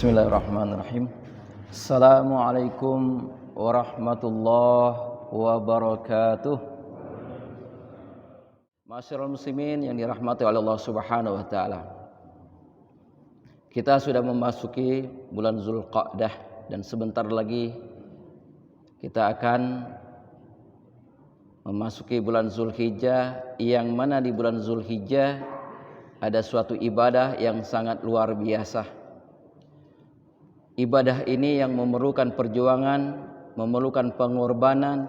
Bismillahirrahmanirrahim. Assalamualaikum warahmatullahi wabarakatuh. Masyarul muslimin yang dirahmati oleh Allah Subhanahu wa taala. Kita sudah memasuki bulan Zulqa'dah dan sebentar lagi kita akan memasuki bulan Zulhijjah, yang mana di bulan Zulhijjah ada suatu ibadah yang sangat luar biasa. Ibadah ini yang memerlukan perjuangan, memerlukan pengorbanan,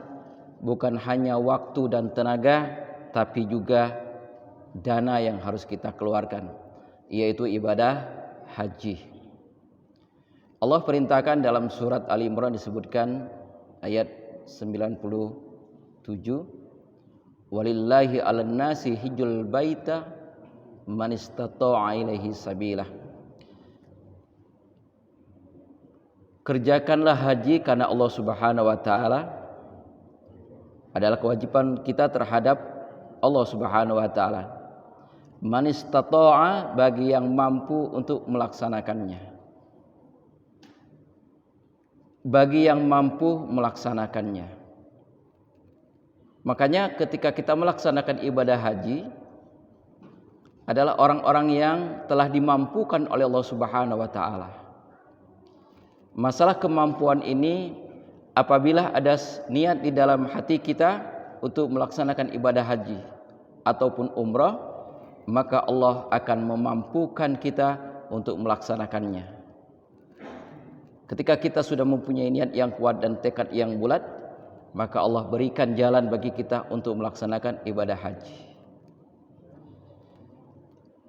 bukan hanya waktu dan tenaga, tapi juga dana yang harus kita keluarkan, yaitu ibadah haji. Allah perintahkan dalam surat Ali Imran disebutkan ayat 97, walillahi 'alan nasi hijjul baita man istata'a ilaihi sabila. Kerjakanlah haji karena Allah Subhanahu wa taala adalah kewajiban kita terhadap Allah Subhanahu wa taala. Man istata'a, bagi yang mampu untuk melaksanakannya. Bagi yang mampu melaksanakannya. Makanya ketika kita melaksanakan ibadah haji adalah orang-orang yang telah dimampukan oleh Allah Subhanahu wa taala. Masalah kemampuan ini apabila ada niat di dalam hati kita untuk melaksanakan ibadah haji ataupun umrah, maka Allah akan memampukan kita untuk melaksanakannya. Ketika kita sudah mempunyai niat yang kuat dan tekad yang bulat, maka Allah berikan jalan bagi kita untuk melaksanakan ibadah haji.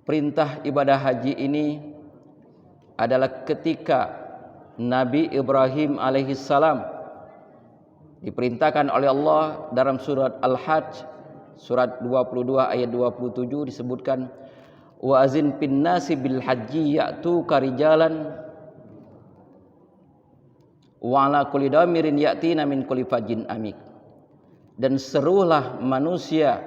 Perintah ibadah haji ini adalah ketika Nabi Ibrahim alaihissalam diperintahkan oleh Allah dalam surat Al-Hajj surat 22 ayat 27 disebutkan, wa azin fin nasi bil haji ya'tuka rijalan wa ala kulli damirin ya'tina min kulli fajjin amik. Dan serulah manusia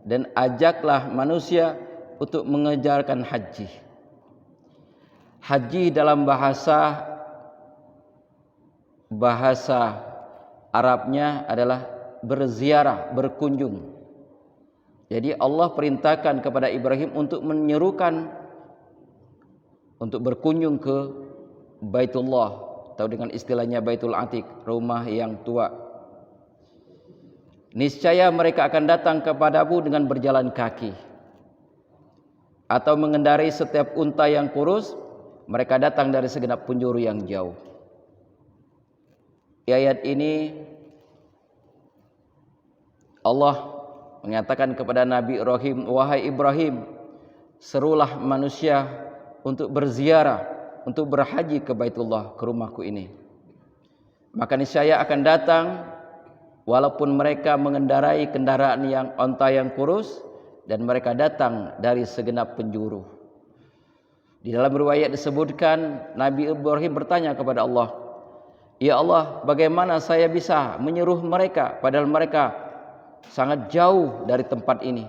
dan ajaklah manusia untuk mengejarkan haji. Haji dalam bahasa Arabnya adalah berziarah, berkunjung. Jadi Allah perintahkan kepada Ibrahim untuk menyerukan untuk berkunjung ke Baitullah, atau dengan istilahnya Baitul Atiq, rumah yang tua. Niscaya mereka akan datang kepadamu dengan berjalan kaki atau mengendarai setiap unta yang kurus. Mereka datang dari segenap penjuru yang jauh. Di ayat ini Allah mengatakan kepada Nabi Ibrahim, wahai Ibrahim, serulah manusia untuk berziarah, untuk berhaji ke Baitullah, ke rumahku ini. Maka niscaya akan datang walaupun mereka mengendarai kendaraan yang onta yang kurus, dan mereka datang dari segenap penjuru. Di dalam riwayat disebutkan Nabi Ibrahim bertanya kepada Allah, ya Allah, bagaimana saya bisa menyuruh mereka padahal mereka sangat jauh dari tempat ini,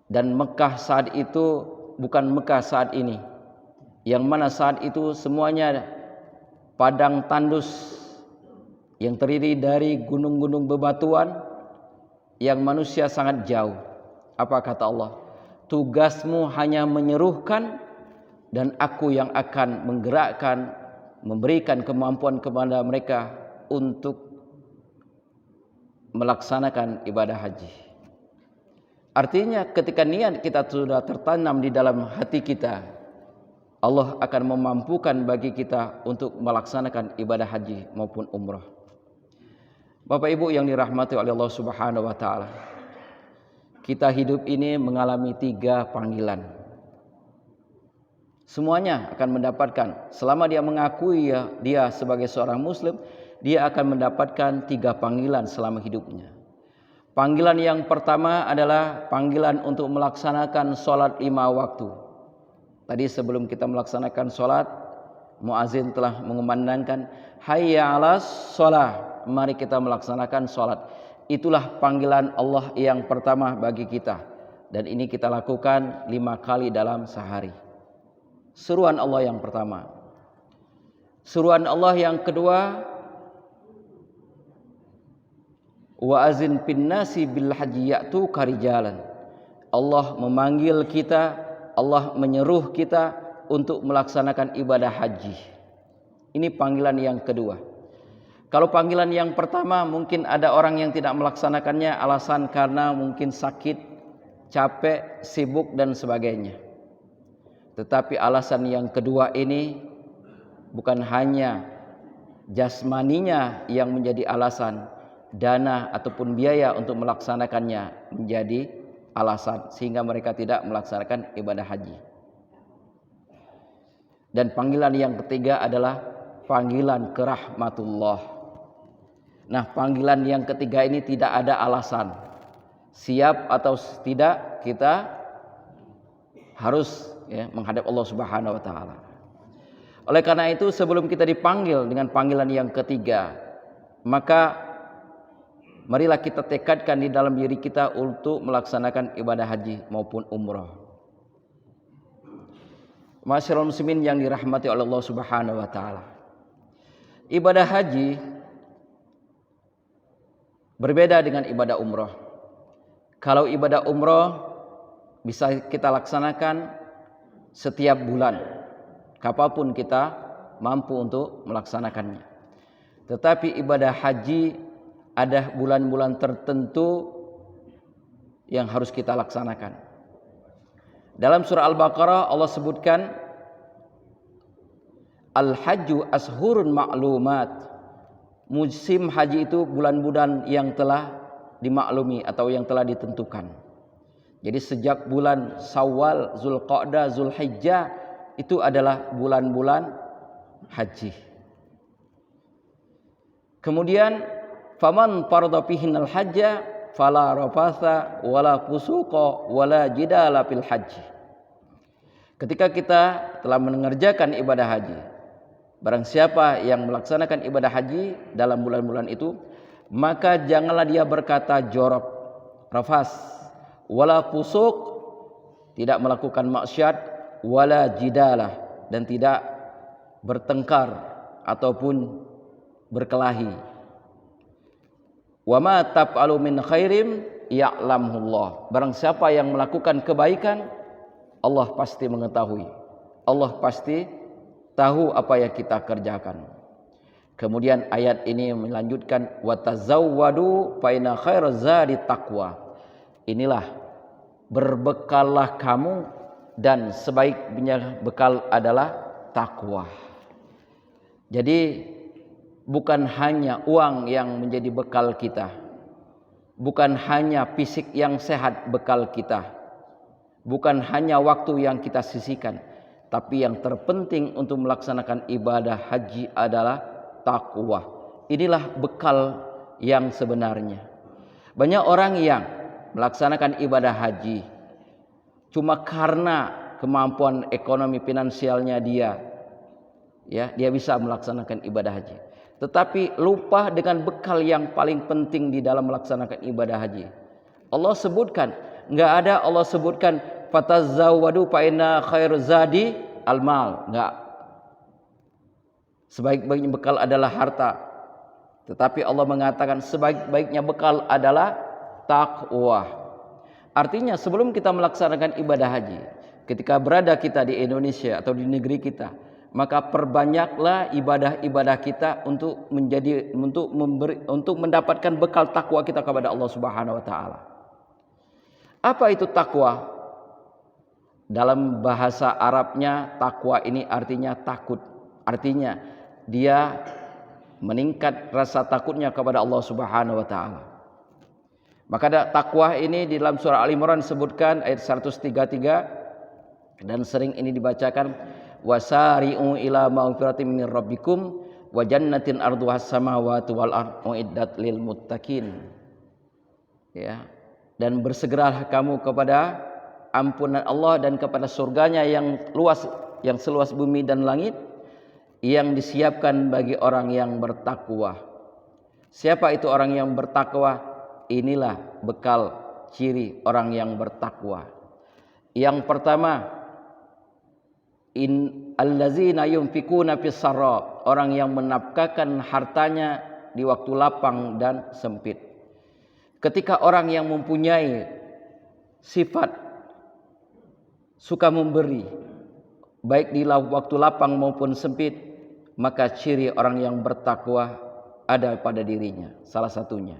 dan Mekah saat itu bukan Mekah saat ini, yang mana saat itu semuanya padang tandus yang terdiri dari gunung-gunung bebatuan yang manusia sangat jauh. Apa kata Allah? Tugasmu hanya menyerukan, dan aku yang akan menggerakkan, memberikan kemampuan kepada mereka untuk melaksanakan ibadah haji. Artinya ketika niat kita sudah tertanam di dalam hati kita, Allah akan memampukan bagi kita untuk melaksanakan ibadah haji maupun umrah. Bapak Ibu yang dirahmati oleh Allah Subhanahu wa taala, kita hidup ini mengalami 3 panggilan. Semuanya akan mendapatkan, selama dia mengakui dia sebagai seorang muslim, dia akan mendapatkan 3 panggilan selama hidupnya. Panggilan yang pertama adalah panggilan untuk melaksanakan sholat 5 waktu. Tadi sebelum kita melaksanakan sholat, muazin telah mengumandangkan hayya 'alas sholah, mari kita melaksanakan sholat. Itulah panggilan Allah yang pertama bagi kita, dan ini kita lakukan 5 kali dalam sehari. Seruan Allah yang pertama. Seruan Allah yang kedua, wa azin fin nasi bil haji ya'tuka rijalan. Allah memanggil kita, Allah menyeruh kita untuk melaksanakan ibadah haji. Ini panggilan yang kedua. Kalau panggilan yang pertama mungkin ada orang yang tidak melaksanakannya alasan karena mungkin sakit, capek, sibuk dan sebagainya. Tetapi alasan yang kedua ini bukan hanya jasmaninya yang menjadi alasan, dana ataupun biaya untuk melaksanakannya menjadi alasan sehingga mereka tidak melaksanakan ibadah haji. Dan panggilan yang ketiga adalah panggilan ke rahmatullah. Nah, panggilan yang ketiga ini tidak ada alasan. Siap atau tidak, kita harus menghadap Allah Subhanahu wa taala. Oleh karena itu, sebelum kita dipanggil dengan panggilan yang ketiga, maka marilah kita tekadkan di dalam diri kita untuk melaksanakan ibadah haji maupun umrah. Masyarul muslimin yang dirahmati oleh Allah Subhanahu wa taala. Ibadah haji berbeda dengan ibadah umrah. Kalau ibadah umrah bisa kita laksanakan setiap bulan, kapanpun kita mampu untuk melaksanakannya. Tetapi ibadah haji ada bulan-bulan tertentu yang harus kita laksanakan. Dalam surah Al-Baqarah Allah sebutkan Al-Hajju ashurun ma'lumat. Musim haji itu bulan-bulan yang telah dimaklumi atau yang telah ditentukan. Jadi sejak bulan Syawal, Zulqa'dah, Zulhijjah itu adalah bulan-bulan haji. Kemudian faman farada fihinal hajja fala rafatha wala fusuqa wala jidala fil haji. Ketika kita telah mengerjakan ibadah haji, barang siapa yang melaksanakan ibadah haji dalam bulan-bulan itu, maka janganlah dia berkata jorok, rafas, wala fusuq, tidak melakukan maksiat, wala jidalah, dan tidak bertengkar ataupun berkelahi. Wa ma taf'alu min khairin ya'lamullah. Barang siapa yang melakukan kebaikan, Allah pasti mengetahui. Allah pasti tahu apa yang kita kerjakan. Kemudian ayat ini melanjutkan watazawwadu fa inna khairaz zadi taqwa. Inilah berbekallah kamu dan sebaiknya bekal adalah takwa. Jadi bukan hanya uang yang menjadi bekal kita, bukan hanya fisik yang sehat bekal kita, bukan hanya waktu yang kita sisihkan, tapi yang terpenting untuk melaksanakan ibadah haji adalah takwa. Inilah bekal yang sebenarnya. Banyak orang yang melaksanakan ibadah haji cuma karena kemampuan ekonomi finansialnya dia bisa melaksanakan ibadah haji. Tetapi lupa dengan bekal yang paling penting di dalam melaksanakan ibadah haji. Allah sebutkan, enggak ada Allah sebutkan fatazawwadu fa inna khairuz zadi almal, enggak. Sebaik-baiknya bekal adalah harta. Tetapi Allah mengatakan sebaik-baiknya bekal adalah takwa. Artinya sebelum kita melaksanakan ibadah haji, ketika berada kita di Indonesia atau di negeri kita, maka perbanyaklah ibadah-ibadah kita untuk mendapatkan bekal takwa kita kepada Allah Subhanahu wa taala. Apa itu takwa? Dalam bahasa Arabnya takwa ini artinya takut. Artinya dia meningkat rasa takutnya kepada Allah Subhanahu wa taala. Maka takwa ini di dalam surah Al-Imran disebutkan ayat 133 dan sering ini dibacakan wasari'u ila maghfiratin min rabbikum wa jannatin arduhas samawati wal ardh uiddat lil muttaqin. Ya. Dan bersegeralah kamu kepada ampunan Allah dan kepada surganya yang luas, yang seluas bumi dan langit, yang disiapkan bagi orang yang bertakwa. Siapa itu orang yang bertakwa? Inilah bekal ciri orang yang bertakwa. Yang pertama, allazina yunfikuna fis sarra, orang yang menafkahkan hartanya di waktu lapang dan sempit. Ketika orang yang mempunyai sifat suka memberi, baik di waktu lapang maupun sempit, maka ciri orang yang bertakwa ada pada dirinya, salah satunya.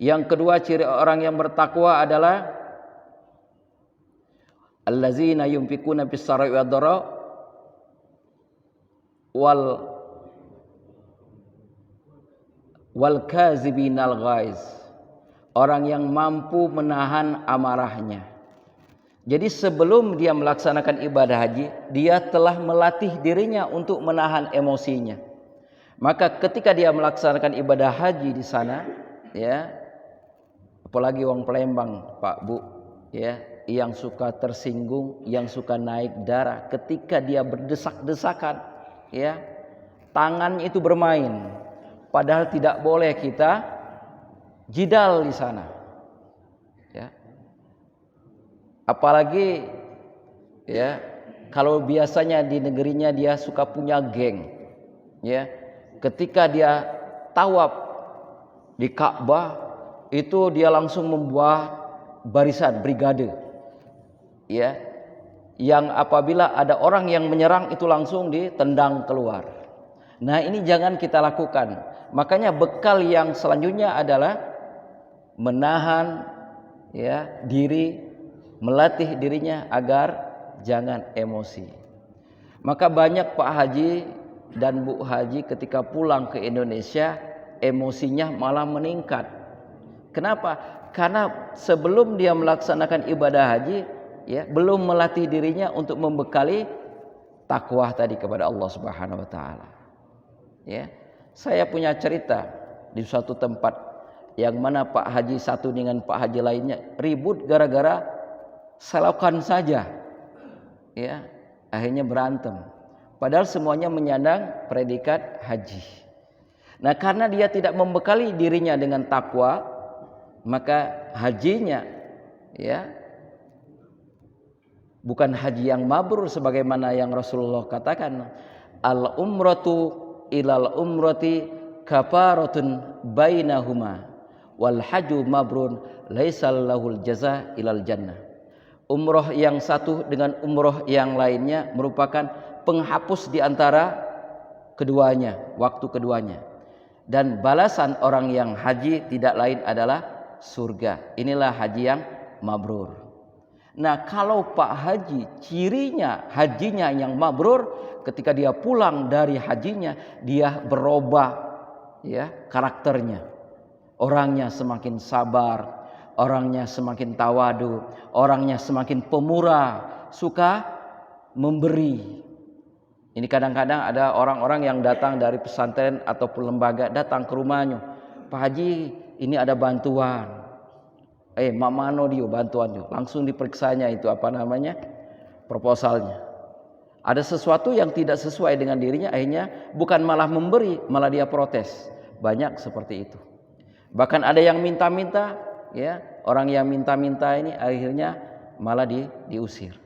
Yang kedua, ciri orang yang bertakwa adalah allazina yunfikuna fis sarai wad dharra wal kazibinal ghaiz, orang yang mampu menahan amarahnya. Jadi sebelum dia melaksanakan ibadah haji, dia telah melatih dirinya untuk menahan emosinya. Maka ketika dia melaksanakan ibadah haji di sana, ya, apalagi orang Palembang, Pak Bu, ya, yang suka tersinggung, yang suka naik darah, ketika dia berdesak-desakan, ya, tangan itu bermain, padahal tidak boleh kita jidal di sana, ya. Apalagi, ya, kalau biasanya di negerinya dia suka punya geng, ya, ketika dia tawaf di Ka'bah itu dia langsung membuat barisan brigade, ya, yang apabila ada orang yang menyerang itu langsung ditendang keluar. Nah, ini jangan kita lakukan. Makanya bekal yang selanjutnya adalah menahan, ya, diri, melatih dirinya agar jangan emosi. Maka banyak Pak Haji dan Bu Haji ketika pulang ke Indonesia emosinya malah meningkat. Kenapa? Karena sebelum dia melaksanakan ibadah haji, ya, belum melatih dirinya untuk membekali takwa tadi kepada Allah Subhanahu wa taala. Ya. Saya punya cerita di suatu tempat yang mana Pak Haji satu dengan Pak Haji lainnya ribut gara-gara selokan saja. Ya, akhirnya berantem. Padahal semuanya menyandang predikat haji. Nah, karena dia tidak membekali dirinya dengan takwa, maka hajinya, ya, bukan haji yang mabrur sebagaimana yang Rasulullah katakan, al umratu ilal umrati kafaratun bainahuma wal haju mabrun laisal lahul jaza ilal jannah. Umroh yang satu dengan umroh yang lainnya merupakan penghapus di antara keduanya, waktu keduanya. Dan balasan orang yang haji tidak lain adalah surga. Inilah haji yang mabrur. Nah, kalau Pak Haji cirinya hajinya yang mabrur, ketika dia pulang dari hajinya dia berubah, ya, karakternya. Orangnya semakin sabar, orangnya semakin tawadu, orangnya semakin pemurah, suka memberi. Ini kadang-kadang ada orang-orang yang datang dari pesantren ataupun lembaga datang ke rumahnya, Pak Haji, ini ada bantuan. Mamano dia bantuannya. Langsung diperiksanya itu apa namanya? Proposalnya. Ada sesuatu yang tidak sesuai dengan dirinya, akhirnya bukan malah memberi, malah dia protes. Banyak seperti itu. Bahkan ada yang minta-minta, ya, orang yang minta-minta ini akhirnya malah diusir.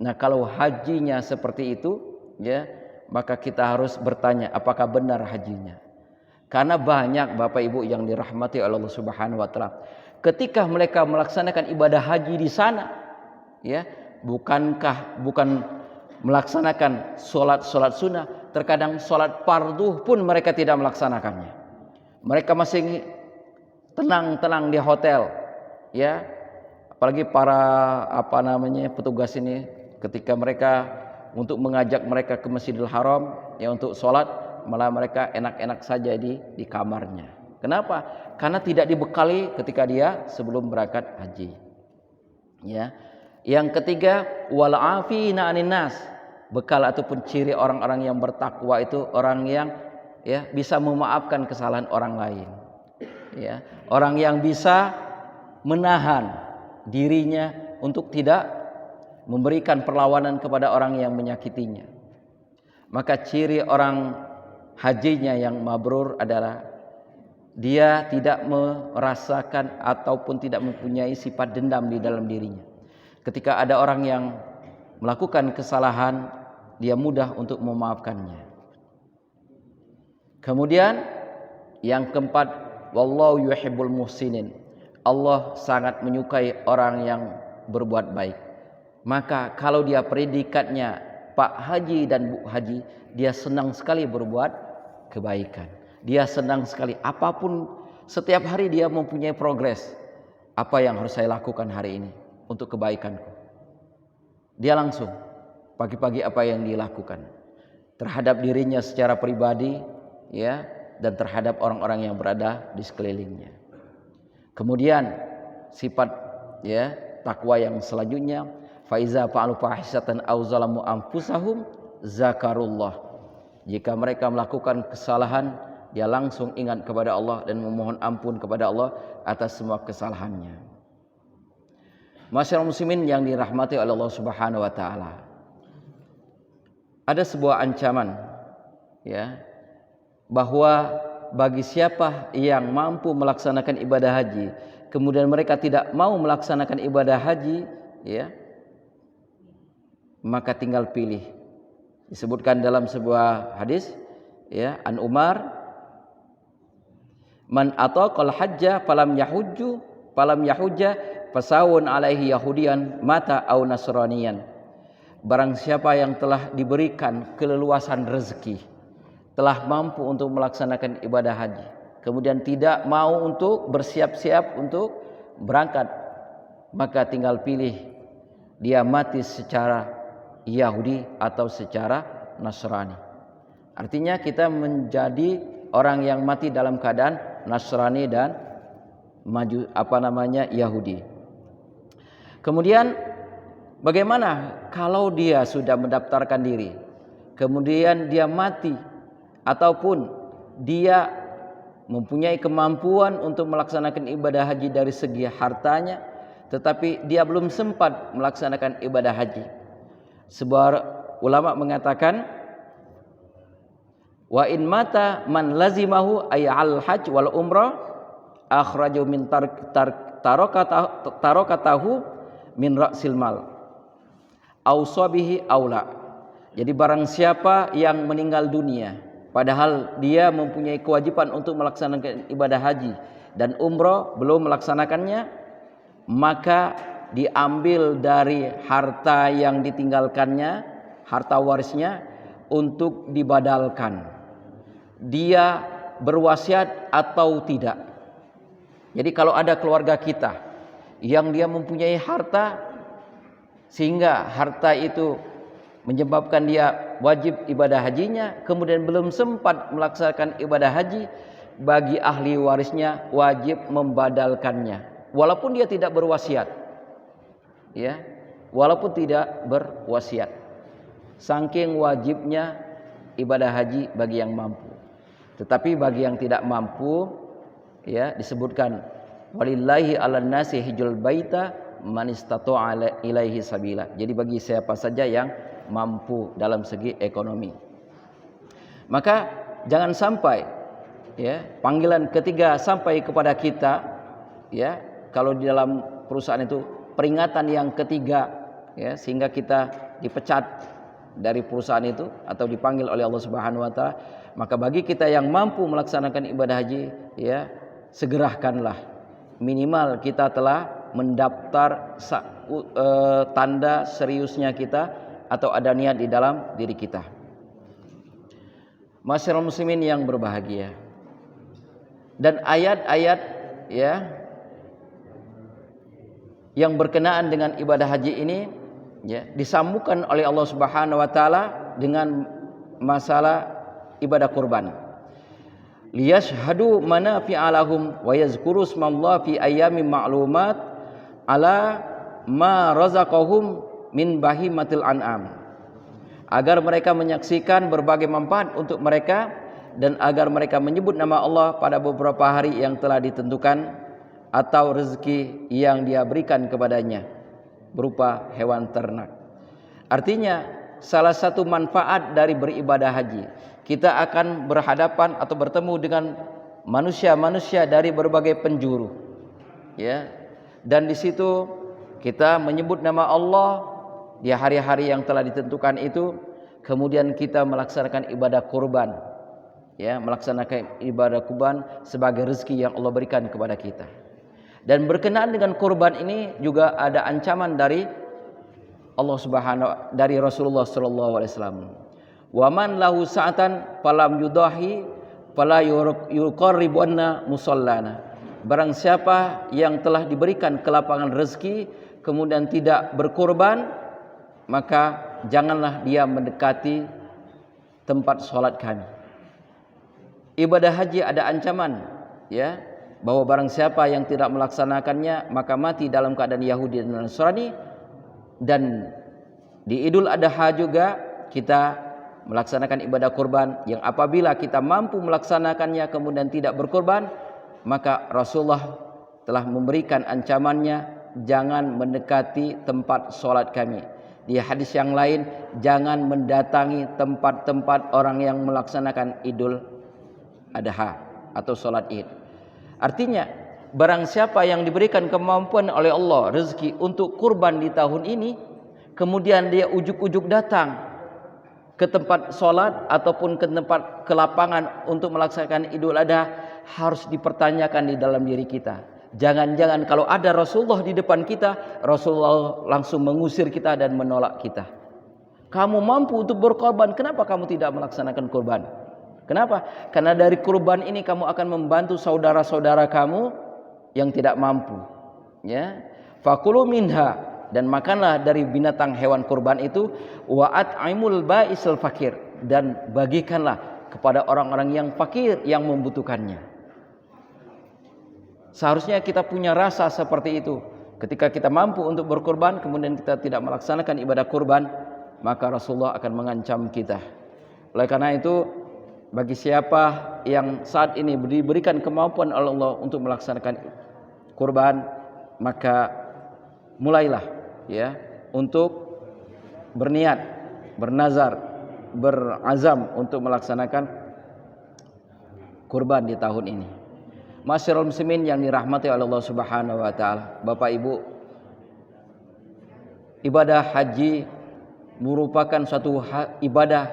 Nah, kalau hajinya seperti itu, ya, maka kita harus bertanya apakah benar hajinya. Karena banyak Bapak Ibu yang dirahmati oleh Allah Subhanahu wa taala, ketika mereka melaksanakan ibadah haji di sana, ya, bukan melaksanakan sholat sunnah, terkadang sholat fardu pun mereka tidak melaksanakannya. Mereka masih tenang-tenang di hotel, ya. Apalagi para petugas ini ketika mereka untuk mengajak mereka ke Masjidil Haram, ya, untuk sholat, malah mereka enak-enak saja di kamarnya. Kenapa? Karena tidak dibekali ketika dia sebelum berangkat haji. Ya. Yang ketiga, wal afina 'anin nas. Bekal ataupun ciri orang-orang yang bertakwa itu orang yang, ya, bisa memaafkan kesalahan orang lain. Ya, orang yang bisa menahan dirinya untuk tidak memberikan perlawanan kepada orang yang menyakitinya. Maka ciri orang hajinya yang mabrur adalah dia tidak merasakan ataupun tidak mempunyai sifat dendam di dalam dirinya. Ketika ada orang yang melakukan kesalahan, dia mudah untuk memaafkannya. Kemudian yang keempat, wallahu yuhibbul muhsinin. Allah sangat menyukai orang yang berbuat baik. Maka kalau dia predikatnya Pak Haji dan Bu Haji, dia senang sekali berbuat kebaikan. Dia senang sekali apapun, setiap hari dia mempunyai progres. Apa yang harus saya lakukan hari ini untuk kebaikanku? Dia langsung pagi-pagi apa yang dilakukan terhadap dirinya secara pribadi, ya, dan terhadap orang-orang yang berada di sekelilingnya. Kemudian sifat, ya, takwa yang selanjutnya, faiza fa'alu fahisatan aw zalamu anfusahum zakarullah. Jika mereka melakukan kesalahan, dia langsung ingat kepada Allah dan memohon ampun kepada Allah atas semua kesalahannya. Masyarakat muslimin yang dirahmati oleh Allah Subhanahu wa taala. Ada sebuah ancaman, ya, bahwa bagi siapa yang mampu melaksanakan ibadah haji, kemudian mereka tidak mau melaksanakan ibadah haji, ya, maka tinggal pilih. Disebutkan dalam sebuah hadis, ya, An Umar, man ataqal hajja falam yahujja fasawun alaihi yahudiyan mata au nasraniyan. Barang siapa yang telah diberikan keleluasan rezeki, telah mampu untuk melaksanakan ibadah haji, kemudian tidak mau untuk bersiap-siap untuk berangkat, maka tinggal pilih dia mati secara Yahudi atau secara Nasrani. Artinya kita menjadi orang yang mati dalam keadaan Nasrani dan Yahudi. Kemudian bagaimana kalau dia sudah mendaftarkan diri, kemudian dia mati, ataupun dia mempunyai kemampuan untuk melaksanakan ibadah haji dari segi hartanya, tetapi dia belum sempat melaksanakan ibadah haji. Sebuah ulama mengatakan, wa in mata man lazimahu ay al hajj wal umrah akhraju min tarokatahu min ra'sil mal ausabihi aula. Jadi barang siapa yang meninggal dunia padahal dia mempunyai kewajiban untuk melaksanakan ibadah haji dan umrah belum melaksanakannya, maka diambil dari harta yang ditinggalkannya, harta warisnya, untuk dibadalkan. Dia berwasiat atau tidak. Jadi kalau ada keluarga kita yang dia mempunyai harta sehingga harta itu menyebabkan dia wajib ibadah hajinya, kemudian belum sempat melaksanakan ibadah haji, bagi ahli warisnya wajib membadalkannya walaupun dia tidak berwasiat, ya, walaupun tidak berwasiat. Saking wajibnya ibadah haji bagi yang mampu. Tetapi bagi yang tidak mampu, ya, disebutkan walillahi 'alan nasi hijjul baita man istata'a ilaihi sabila. Jadi bagi siapa saja yang mampu dalam segi ekonomi. Maka jangan sampai, ya, panggilan ketiga sampai kepada kita, ya, kalau di dalam perusahaan itu peringatan yang ketiga, ya, sehingga kita dipecat dari perusahaan itu atau dipanggil oleh Allah Subhanahu wa taala, maka bagi kita yang mampu melaksanakan ibadah haji, ya, segerakanlah. Minimal kita telah mendaftar tanda seriusnya kita atau ada niat di dalam diri kita. Masyarakat muslimin yang berbahagia. Dan ayat-ayat, ya, yang berkenaan dengan ibadah haji ini, ya, disambungkan oleh Allah Subhanahu wa taala dengan masalah ibadah kurban. Liyashhadu manafi'a lahum wa yazkuru smallahi fi ayyamin ma'lumat ala ma razaqahum min bahimatil an'am. Agar mereka menyaksikan berbagai manfaat untuk mereka dan agar mereka menyebut nama Allah pada beberapa hari yang telah ditentukan atau rezeki yang dia berikan kepadanya berupa hewan ternak. Artinya salah satu manfaat dari beribadah haji, kita akan berhadapan atau bertemu dengan manusia-manusia dari berbagai penjuru, ya. Dan di situ kita menyebut nama Allah di hari-hari yang telah ditentukan itu. kemudian kita melaksanakan ibadah kurban, ya, melaksanakan ibadah kurban sebagai rezeki yang Allah berikan kepada kita. Dan berkenaan dengan kurban ini juga ada ancaman dari Allah Subhanahu, dari Rasulullah sallallahu alaihi wasallam. Wa man lahu sa'atan falam yudahi fala yuqarribanna musallana. Barang siapa yang telah diberikan kelapangan rezeki kemudian tidak berkurban, maka janganlah dia mendekati tempat sholat kami. Ibadah haji ada ancaman, ya, bahwa barang siapa yang tidak melaksanakannya maka mati dalam keadaan Yahudi dan Nasrani. Dan di Idul Adha juga kita melaksanakan ibadah kurban yang apabila kita mampu melaksanakannya kemudian tidak berkurban, maka Rasulullah telah memberikan ancamannya, jangan mendekati tempat sholat kami. Di hadis yang lain, jangan mendatangi tempat-tempat orang yang melaksanakan Idul Adha atau sholat Id. Artinya, barang siapa yang diberikan kemampuan oleh Allah rezeki untuk kurban di tahun ini, kemudian dia ujuk-ujuk datang ke tempat sholat ataupun ke tempat ke lapangan untuk melaksanakan Idul Adha, harus dipertanyakan di dalam diri kita. Jangan-jangan kalau ada Rasulullah di depan kita, Rasulullah langsung mengusir kita dan menolak kita. Kamu mampu untuk berkorban, kenapa kamu tidak melaksanakan kurban? Kenapa? Karena dari kurban ini kamu akan membantu saudara-saudara kamu yang tidak mampu. Ya, fakulu minha, dan makanlah dari binatang hewan kurban itu, wa at'imul ba'isul fakir, dan bagikanlah kepada orang-orang yang fakir yang membutuhkannya. Seharusnya kita punya rasa seperti itu. Ketika kita mampu untuk berkurban kemudian kita tidak melaksanakan ibadah kurban, maka Rasulullah akan mengancam kita. Oleh karena itu, bagi siapa yang saat ini diberikan kemampuan oleh Allah untuk melaksanakan kurban, maka mulailah, ya, untuk berniat, bernazar, berazam untuk melaksanakan kurban di tahun ini. Masyarul muslimin yang dirahmati oleh Allah Subhanahu wa taala, Bapak Ibu, ibadah haji merupakan suatu ibadah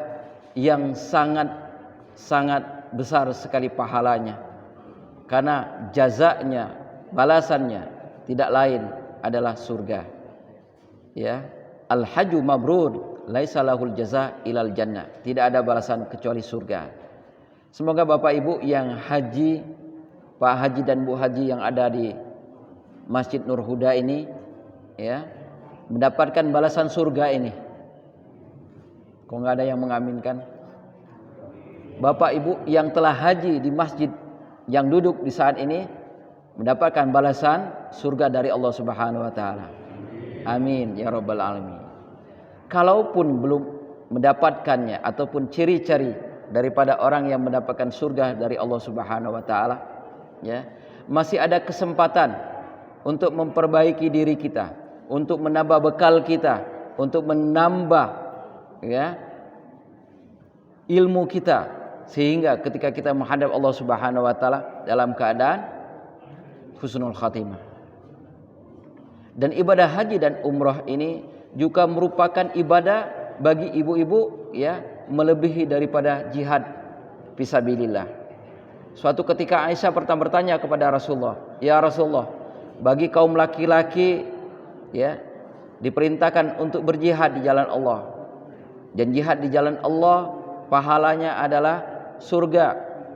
yang sangat besar sekali pahalanya. Karena jazanya, balasannya tidak lain adalah surga. Ya, al-hajju mabrur, laisa lahul jaza ilal jannah. Tidak ada balasan kecuali surga. Semoga Bapak Ibu yang haji, Pak Haji dan Bu Haji yang ada di Masjid Nur Huda ini, ya, mendapatkan balasan surga ini. Kok nggak ada yang mengaminkan? Bapak Ibu yang telah haji di masjid yang duduk di saat ini mendapatkan balasan surga dari Allah Subhanahu wa taala. Amin ya rabbal alamin. Kalaupun belum mendapatkannya ataupun ciri-ciri daripada orang yang mendapatkan surga dari Allah Subhanahu wa taala, ya, masih ada kesempatan untuk memperbaiki diri kita, untuk menambah bekal kita, untuk menambah, ya, ilmu kita, sehingga ketika kita menghadap Allah Subhanahu wa taala dalam keadaan husnul khatimah. Dan ibadah haji dan umrah ini juga merupakan ibadah bagi ibu-ibu, ya, melebihi daripada jihad fisabilillah. Suatu ketika Aisyah pertama bertanya kepada Rasulullah, "Ya Rasulullah, bagi kaum laki-laki, ya, diperintahkan untuk berjihad di jalan Allah. Dan jihad di jalan Allah pahalanya adalah surga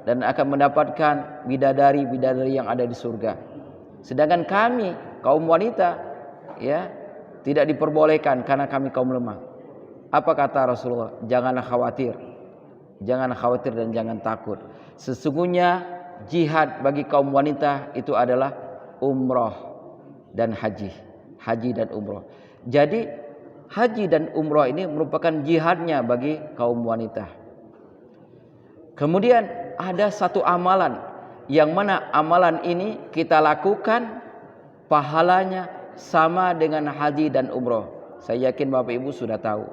dan akan mendapatkan bidadari-bidadari yang ada di surga. Sedangkan kami kaum wanita, ya, tidak diperbolehkan karena kami kaum lemah." Apa kata Rasulullah? Janganlah khawatir. Jangan khawatir dan jangan takut. Sesungguhnya jihad bagi kaum wanita itu adalah umrah dan haji. Haji dan umrah. Jadi haji dan umrah ini merupakan jihadnya bagi kaum wanita. Kemudian ada satu amalan yang mana amalan ini kita lakukan pahalanya sama dengan haji dan umrah. Saya yakin Bapak Ibu sudah tahu.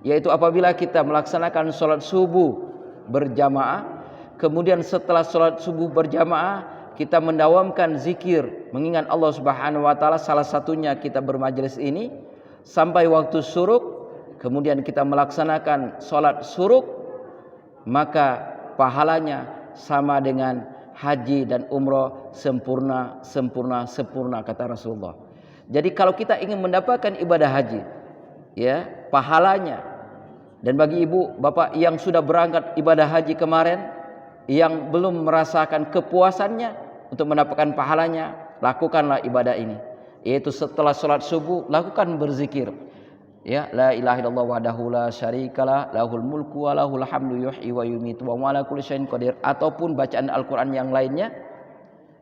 Yaitu apabila kita melaksanakan sholat subuh berjamaah, kemudian setelah sholat subuh berjamaah kita mendawamkan zikir mengingat Allah Subhanahu wa taala, salah satunya kita bermajelis ini sampai waktu syuruk, kemudian kita melaksanakan sholat suruk, maka pahalanya sama dengan haji dan umroh sempurna, sempurna, sempurna, kata Rasulullah. Jadi kalau kita ingin mendapatkan ibadah haji, ya, pahalanya, dan bagi ibu bapak yang sudah berangkat ibadah haji kemarin, yang belum merasakan kepuasannya untuk mendapatkan pahalanya, lakukanlah ibadah ini, yaitu setelah sholat subuh lakukan berzikir, ya, la ilaha illallah wahdahu la syarikalah, lahul mulku wa lahul hamdu yuhyi wa yumitu wa ala kulli syai'in qadir, ataupun bacaan Al-Qur'an yang lainnya,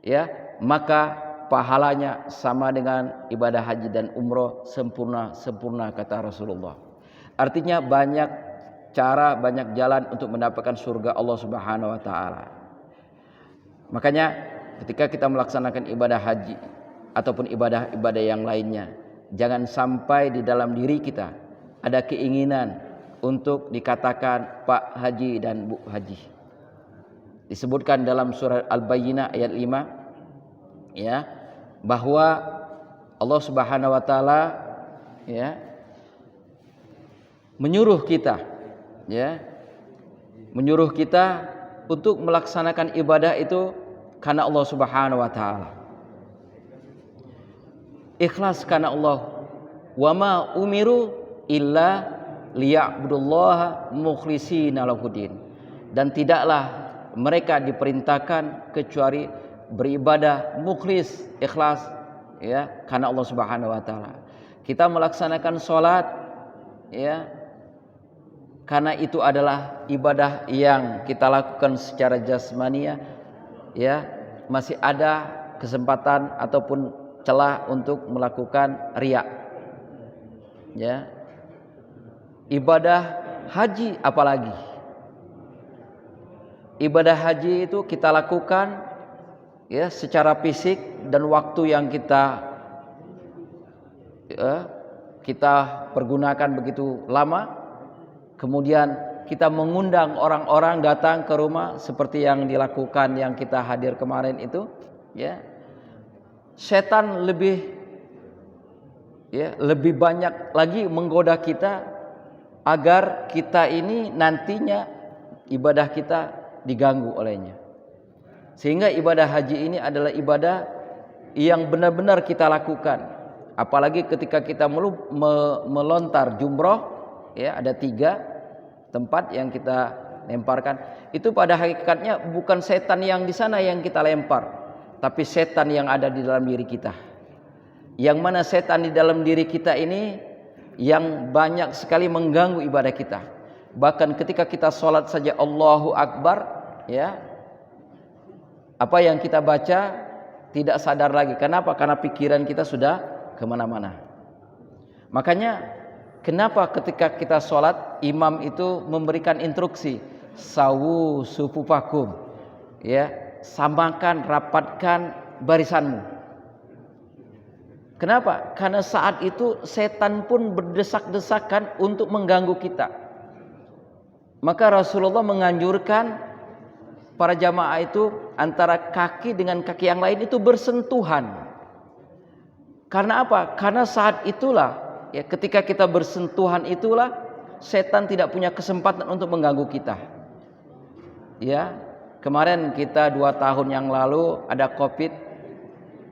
ya, maka pahalanya sama dengan ibadah haji dan umroh sempurna, sempurna, kata Rasulullah. Artinya banyak cara, banyak jalan untuk mendapatkan surga Allah Subhanahu wa taala. Makanya ketika kita melaksanakan ibadah haji ataupun ibadah-ibadah yang lainnya, jangan sampai di dalam diri kita ada keinginan untuk dikatakan Pak Haji dan Bu Haji. Disebutkan dalam surah Al-Bayyinah ayat 5, ya, bahwa Allah Subhanahu wa taala, ya, menyuruh kita, ya, menyuruh kita untuk melaksanakan ibadah itu karena Allah Subhanahu wa taala. Ikhlas karena Allah. Wa ma umiru illa liya'budullaha mukhlishina lahuddin. Dan tidaklah mereka diperintahkan kecuali beribadah mukhlis, ikhlas, ya, karena Allah Subhanahu wa taala. Kita melaksanakan salat, ya, karena itu adalah ibadah yang kita lakukan secara jasmania, ya, masih ada kesempatan ataupun celah untuk melakukan riya, ya. Ibadah haji apalagi, ibadah haji itu kita lakukan, ya, secara fisik dan waktu yang kita pergunakan begitu lama. Kemudian kita mengundang orang-orang datang ke rumah seperti yang dilakukan yang kita hadir kemarin itu, ya. Setan lebih banyak lagi menggoda kita agar kita ini nantinya ibadah kita diganggu olehnya. Sehingga ibadah haji ini adalah ibadah yang benar-benar kita lakukan. Apalagi ketika kita melontar jumroh, ya, ada 3 tempat yang kita lemparkan. Itu pada hakikatnya bukan setan yang di sana yang kita lempar, tapi setan yang ada di dalam diri kita. Yang mana setan di dalam diri kita ini yang banyak sekali mengganggu ibadah kita. Bahkan ketika kita sholat saja Allahu Akbar, ya, apa yang kita baca tidak sadar lagi. Kenapa? Karena pikiran kita sudah kemana-mana. Makanya kenapa ketika kita sholat imam itu memberikan instruksi sawu sufufakum, ya, samakan, rapatkan barisanmu. Kenapa? Karena saat itu setan pun berdesak-desakan untuk mengganggu kita. Maka Rasulullah menganjurkan para jamaah itu antara kaki dengan kaki yang lain itu bersentuhan. Karena apa? Karena saat itulah, ya, ketika kita bersentuhan itulah setan tidak punya kesempatan untuk mengganggu kita. Ya, kemarin kita 2 tahun yang lalu ada COVID.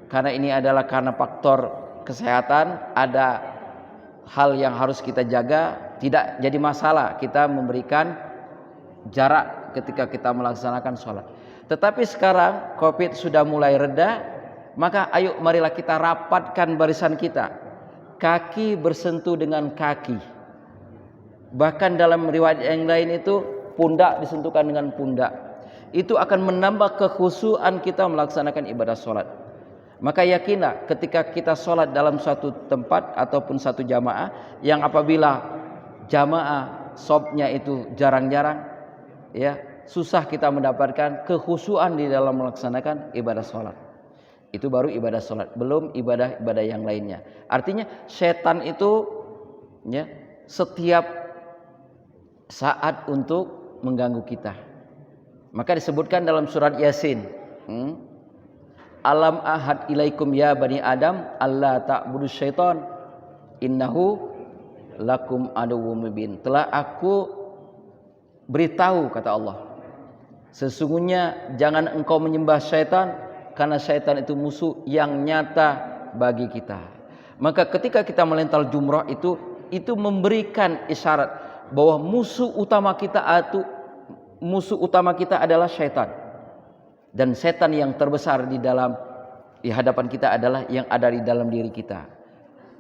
Karena ini adalah karena faktor kesehatan, ada hal yang harus kita jaga. Tidak jadi masalah kita memberikan jarak ketika kita melaksanakan sholat. Tetapi sekarang COVID sudah mulai reda, maka ayo marilah kita rapatkan barisan kita. Kaki bersentuh dengan kaki. Bahkan dalam riwayat yang lain itu pundak disentuhkan dengan pundak. Itu akan menambah kekhusyuan kita melaksanakan ibadah sholat. Maka yakinlah ketika kita sholat dalam suatu tempat ataupun satu jamaah, yang apabila jamaah shofnya itu jarang-jarang, ya, susah kita mendapatkan kekhusyuan di dalam melaksanakan ibadah sholat. Itu baru ibadah sholat, belum ibadah-ibadah yang lainnya. Artinya setan itu, ya, setiap saat untuk mengganggu kita. Maka disebutkan dalam surat Yasin, Alam ahad ilaikum ya bani Adam alla ta'budu syaitan innahu lakum aduwwum mubin. Telah aku beritahu, kata Allah, sesungguhnya jangan engkau menyembah syaitan, karena syaitan itu musuh yang nyata bagi kita. Maka ketika kita melental jumrah itu memberikan isyarat bahwa musuh utama kita adalah syaitan. Dan setan yang terbesar di hadapan kita adalah yang ada di dalam diri kita.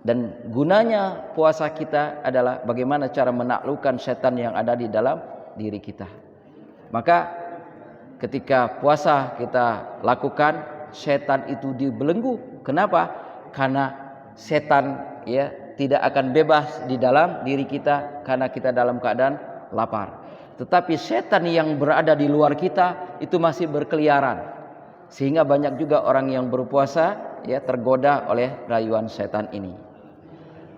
Dan gunanya puasa kita adalah bagaimana cara menaklukkan setan yang ada di dalam diri kita. Maka ketika puasa kita lakukan, setan itu dibelenggu. Kenapa? Karena setan tidak akan bebas di dalam diri kita karena kita dalam keadaan lapar. Tetapi setan yang berada di luar kita itu masih berkeliaran. Sehingga banyak juga orang yang berpuasa tergoda oleh rayuan setan ini.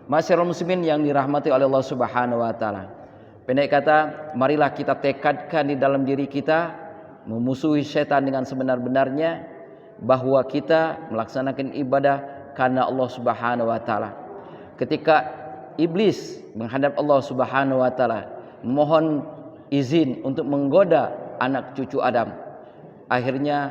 Ma'asyiral muslimin yang dirahmati oleh Allah Subhanahu wa taala. Pendek kata, marilah kita tekadkan di dalam diri kita memusuhi setan dengan sebenar-benarnya, bahwa kita melaksanakan ibadah karena Allah Subhanahu wa taala. Ketika iblis menghadap Allah Subhanahu wa taala mohon izin untuk menggoda anak cucu Adam, akhirnya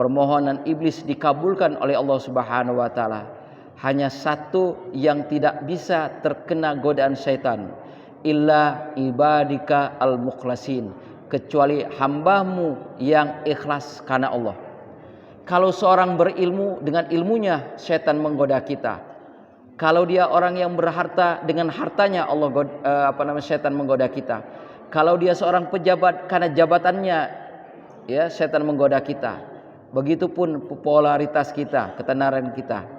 permohonan iblis dikabulkan oleh Allah Subhanahu wa taala. Hanya satu yang tidak bisa terkena godaan syaitan, illa ibadika al-mukhlasin, kecuali hambamu yang ikhlas karena Allah. Kalau seorang berilmu, dengan ilmunya syaitan menggoda kita. Kalau dia orang yang berharta, dengan hartanya syaitan menggoda kita. Kalau dia seorang pejabat, karena jabatannya syaitan menggoda kita. Begitupun popularitas kita, ketenaran kita.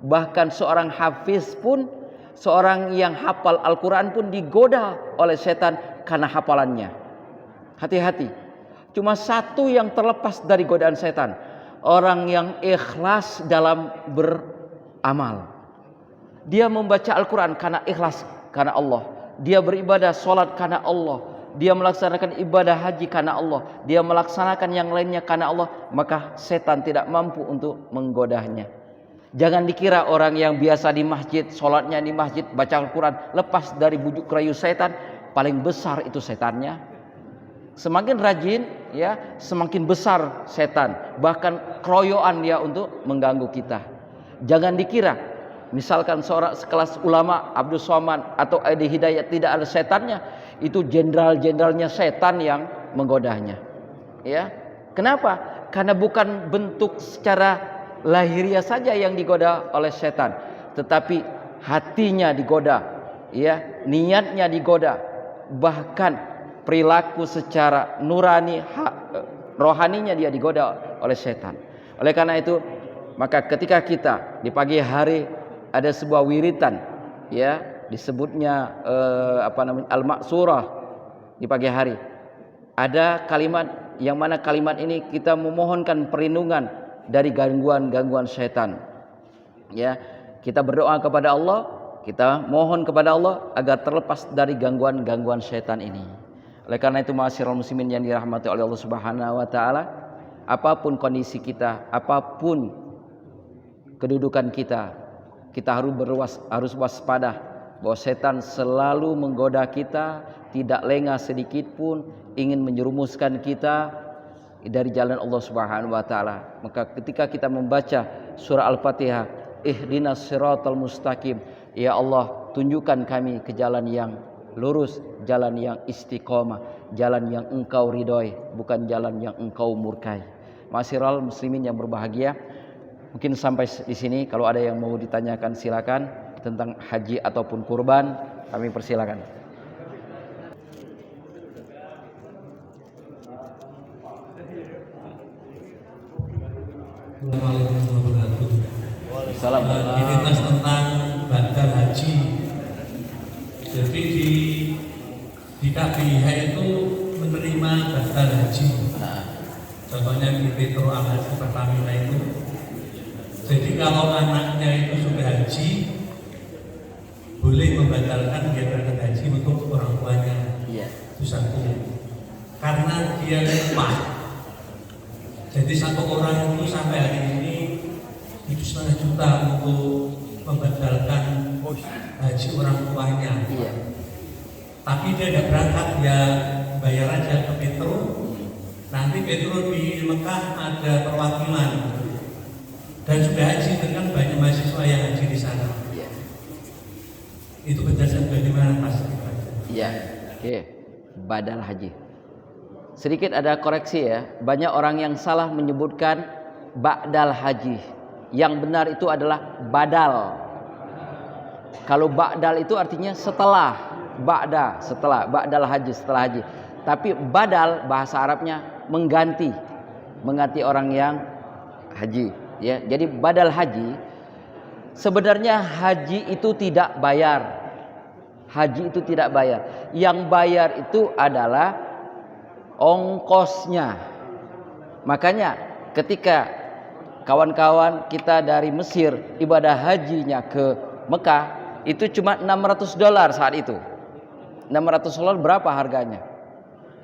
Bahkan seorang hafiz pun, seorang yang hafal Al-Quran pun digoda oleh setan karena hafalannya. Hati-hati. Cuma satu yang terlepas dari godaan setan, orang yang ikhlas dalam beramal. Dia membaca Al-Quran karena ikhlas karena Allah. Dia beribadah sholat karena Allah. Dia melaksanakan ibadah haji karena Allah. Dia melaksanakan yang lainnya karena Allah. Maka setan tidak mampu untuk menggodanya. Jangan dikira orang yang biasa di masjid, sholatnya di masjid, baca Al-Quran, lepas dari bujuk rayu setan, paling besar itu setannya. Semakin rajin, semakin besar setan. Bahkan keroyokan dia untuk mengganggu kita. Jangan dikira, misalkan seorang sekelas ulama Abdul Somad atau Edi Hidayat tidak ada setannya, itu jenderal-jenderalnya setan yang menggodanya. Kenapa? Karena bukan bentuk secara lahiriah saja yang digoda oleh setan, tetapi hatinya digoda, niatnya digoda, bahkan perilaku secara nurani, rohaninya dia digoda oleh setan. Oleh karena itu, maka ketika kita di pagi hari ada sebuah wiritan, disebutnya al-ma'surah di pagi hari. Ada kalimat yang mana kalimat ini kita memohonkan perlindungan dari gangguan-gangguan setan. Kita berdoa kepada Allah, kita mohon kepada Allah agar terlepas dari gangguan-gangguan setan ini. Oleh karena itu, ma'asyiral muslimin yang dirahmati oleh Allah Subhanahu wa taala, apapun kondisi kita, apapun kedudukan kita, kita harus waspada bahwa setan selalu menggoda kita, tidak lengah sedikit pun ingin menjerumuskan kita dari jalan Allah Subhanahu wa taala. Maka ketika kita membaca surah Al-Fatihah, ihdinas siratal mustaqim, ya Allah, tunjukkan kami ke jalan yang lurus, jalan yang istiqomah, jalan yang Engkau ridhoi, bukan jalan yang Engkau murkai. Ma'asyiral muslimin yang berbahagia, mungkin sampai di sini. Kalau ada yang mau ditanyakan silakan tentang haji ataupun kurban, kami persilakan. Assalamualaikum. Ini tentang badal haji. Jadi di KBH itu menerima badal haji. Contohnya di Petro Haji Pertamina itu. Jadi kalau anaknya itu sudah haji, boleh membatalkan dia berangkat haji untuk orang tuanya. Itu satu. Karena dia lupa. Jadi satu orang itu sampai hari ini 7,5 juta untuk membatalkan haji haji orang tuanya. Iya. Tapi dia tidak berangkat, dia bayar aja ke Petro. Nanti Petro di Mekah ada perwakilan dan sudah haji, dengan banyak mahasiswa yang haji di sana. Iya. Itu penjelasan bagaimana Mas? Iya. Oke. Badal haji. Sedikit ada koreksi ya. Banyak orang yang salah menyebutkan ba'dal haji. Yang benar itu adalah badal. Kalau ba'dal itu artinya setelah, ba'da, setelah, ba'dal haji, setelah haji. Tapi badal bahasa Arabnya mengganti orang yang haji, ya. Jadi badal haji, sebenarnya haji itu tidak bayar. Haji itu tidak bayar. Yang bayar itu adalah ongkosnya. Makanya ketika kawan-kawan kita dari Mesir ibadah hajinya ke Mekah, itu cuma $600 saat itu. $600 berapa harganya?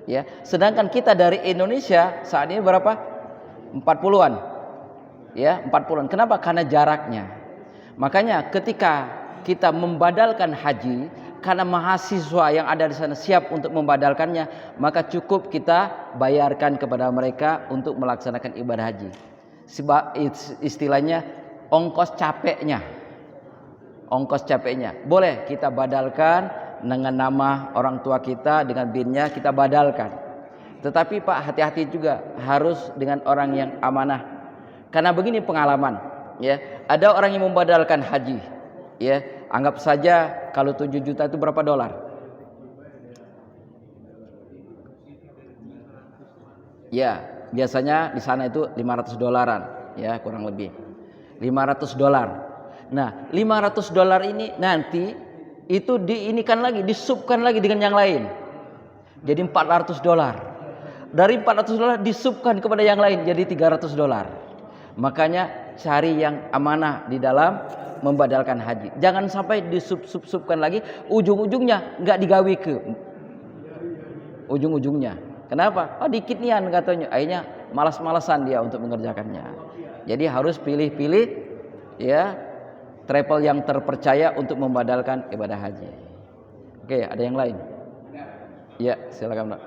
Ya, sedangkan kita dari Indonesia saat ini berapa? 40-an. Ya, 40-an. Kenapa? Karena jaraknya. Makanya ketika kita membadalkan haji, karena mahasiswa yang ada di sana siap untuk membadalkannya, maka cukup kita bayarkan kepada mereka untuk melaksanakan ibadah haji. Sebab istilahnya ongkos capeknya. Ongkos capeknya. Boleh kita badalkan dengan nama orang tua kita, dengan BIN-nya kita badalkan. Tetapi Pak, hati-hati juga, harus dengan orang yang amanah. Karena begini pengalaman, ya. Ada orang yang membadalkan haji, ya. Anggap saja kalau 7 juta itu berapa dolar? Ya, biasanya di sana itu $500, ya, kurang lebih. $500. Nah, $500 ini nanti itu diinikan lagi, disubkan lagi dengan yang lain. Jadi $400. Dari $400 disubkan kepada yang lain jadi $300. Makanya cari yang amanah di dalam membadalkan haji. Jangan sampai disub-subkan lagi, ujung-ujungnya nggak digawi ke ujung-ujungnya. Kenapa? Oh, dikit nian katanya. Akhirnya malas-malasan dia untuk mengerjakannya. Jadi harus pilih-pilih, ya, travel yang terpercaya untuk membadalkan ibadah haji. Oke, ada yang lain? Ya, silakan Pak.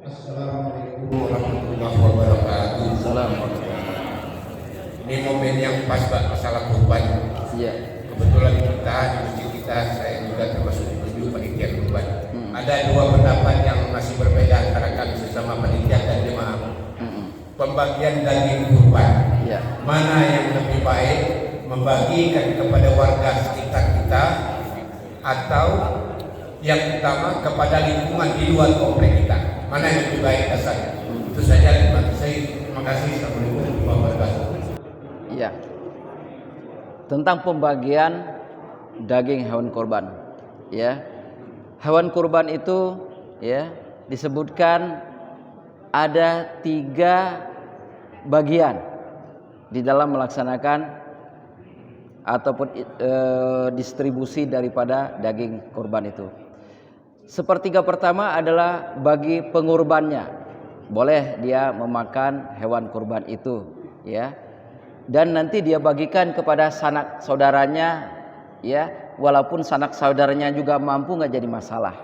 Assalamualaikum warahmatullahi wabarakatuh. Assalamualaikum. Ini momen yang pas Pak, masalah kurban. Iya. Kebetulan kita di masjid kita, saya juga termasuk tujuh panitia kurban. Ada dua pendapat yang masih berbeda antara kami sesama panitia dan jemaah. Pembagian daging kurban, Iya. mana yang lebih baik, membagikan kepada warga sekitar kita atau yang utama kepada lingkungan di luar komplek kita? Mana yang lebih baik dasarnya? Itu saja. Terima kasih. Assalamualaikum warahmatullahi wabarakatuh. Iya. Tentang pembagian daging hewan kurban, ya. Hewan kurban itu, ya, disebutkan ada 3 bagian di dalam melaksanakan ataupun distribusi daripada daging kurban itu. Sepertiga pertama adalah bagi pengurbannya, boleh dia memakan hewan kurban itu, ya, dan nanti dia bagikan kepada sanak saudaranya, ya, walaupun sanak saudaranya juga mampu, nggak jadi masalah.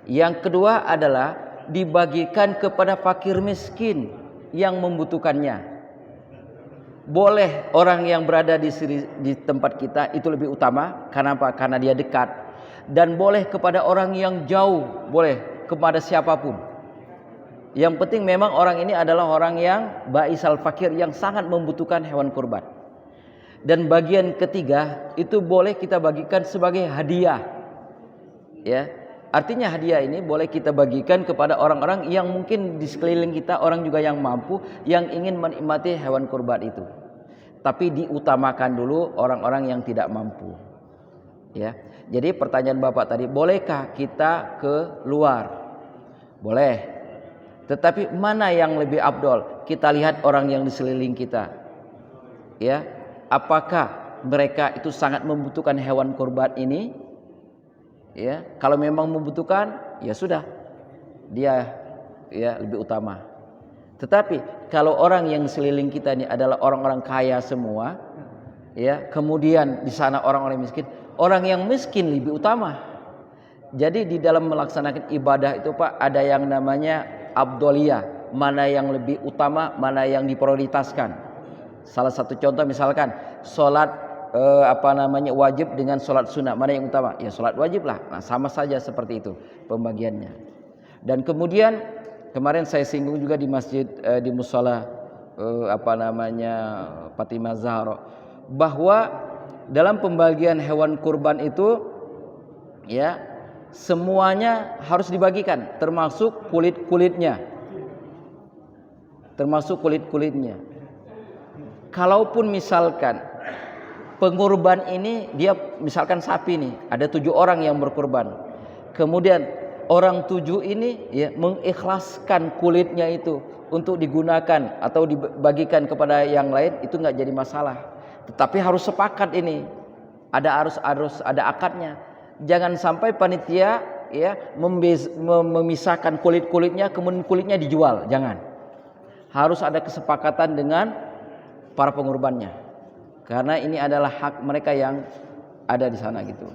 Yang kedua adalah dibagikan kepada fakir miskin yang membutuhkannya. Boleh orang yang berada di tempat kita itu lebih utama, karena apa? Karena dia dekat. Dan boleh kepada orang yang jauh, boleh kepada siapapun. Yang penting memang orang ini adalah orang yang baisal fakir, yang sangat membutuhkan hewan kurban. Dan bagian ketiga itu boleh kita bagikan sebagai hadiah, ya. Artinya hadiah ini boleh kita bagikan kepada orang-orang yang mungkin di sekeliling kita, orang juga yang mampu, yang ingin menikmati hewan kurban itu. Tapi diutamakan dulu orang-orang yang tidak mampu, ya. Jadi pertanyaan Bapak tadi, bolehkah kita ke luar? Boleh. Tetapi mana yang lebih afdol? Kita lihat orang yang di sekeliling kita, ya. Apakah mereka itu sangat membutuhkan hewan kurban ini? Ya, kalau memang membutuhkan, ya sudah, dia ya lebih utama. Tetapi kalau orang yang seliling kita ini adalah orang-orang kaya semua, ya, kemudian di sana orang-orang miskin, orang yang miskin lebih utama. Jadi di dalam melaksanakan ibadah itu Pak, ada yang namanya afdholiyah, mana yang lebih utama, mana yang diprioritaskan. Salah satu contoh misalkan sholat wajib dengan sholat sunnah, mana yang utama? Ya sholat wajib lah. Nah, sama saja seperti itu pembagiannya. Dan kemudian kemarin saya singgung juga di masjid di mushola Fatimah Zahra, bahwa dalam pembagian hewan kurban itu ya semuanya harus dibagikan, termasuk kulit-kulitnya. Kalaupun misalkan pengurban ini, dia misalkan sapi nih, ada 7 orang yang berkurban, kemudian orang 7 ini ya mengikhlaskan kulitnya itu untuk digunakan atau dibagikan kepada yang lain, itu nggak jadi masalah. Tetapi harus sepakat ini, harus ada akadnya. Jangan sampai panitia ya memisahkan kulit-kulitnya, kemudian kulitnya dijual, jangan. Harus ada kesepakatan dengan para pengurbannya, karena ini adalah hak mereka yang ada di sana gitu.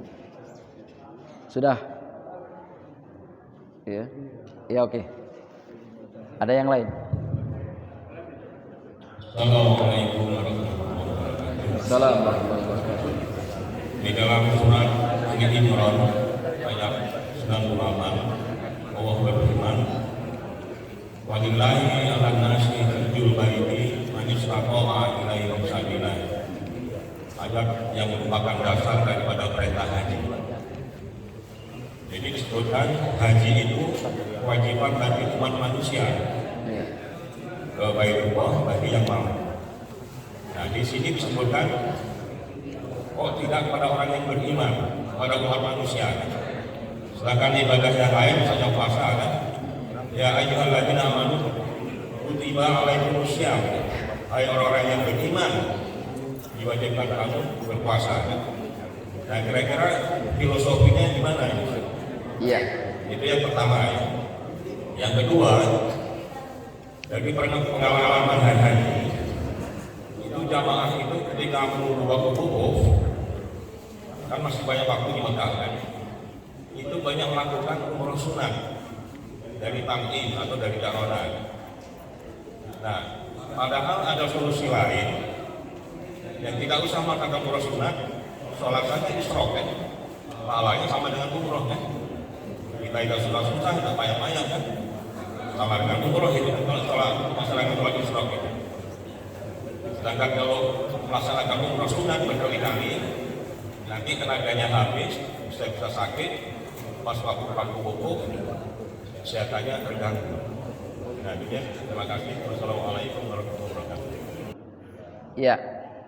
Sudah? Ya, oke. Ada yang lain? Assalamualaikum warahmatullahi wabarakatuh. Assalamualaikum warahmatullahi wabarakatuh. Di dalam surat Al-Imran ayat 98 Allah berfirman, walillahi 'alan nasi hajjul baiti man istata'a ilaihi sabila. Ayat yang merupakan dasar daripada perintah haji. Jadi disebutkan haji itu kewajiban bagi umat manusia ke Baitullah bagi yang mau. Nah, di sini disebutkan tidak kepada orang yang beriman, pada umat manusia. Sedangkan ibadah yang lain misalnya puasa kan, ya ayyuhalladzina amanu kutiba alaikumussyam, hai orang-orang yang beriman diwajibkan kamu berpuasa kan. Nah, kira-kira filosofinya gimana ini? Iya. Itu yang pertama ya. Yang kedua, dari pengalaman haji itu jamaah itu ketika menunggu waktu wukuf kan masih banyak waktu di Mekah kan, itu banyak melakukan umroh sunat dari Tamim atau dari Daronan. Nah, padahal ada solusi lain yang tidak usah melakukan umroh sunat, sholat saja isyraq kan, pahalanya sama dengan umroh kan. Kita tidak susah-susah, tidak payah-payah kan, sama dengan umroh itu kalau sholat masyarakat sholat isyraq itu. Sedangkan kalau melaksanakan umroh sunat berkali-kali, nanti tenaganya habis, bisa sakit, pas waktu wukuf, kesehatannya terganggu. Nah, demikian. Terima kasih. Wassalamualaikum warahmatullahi wabarakatuh. Ya,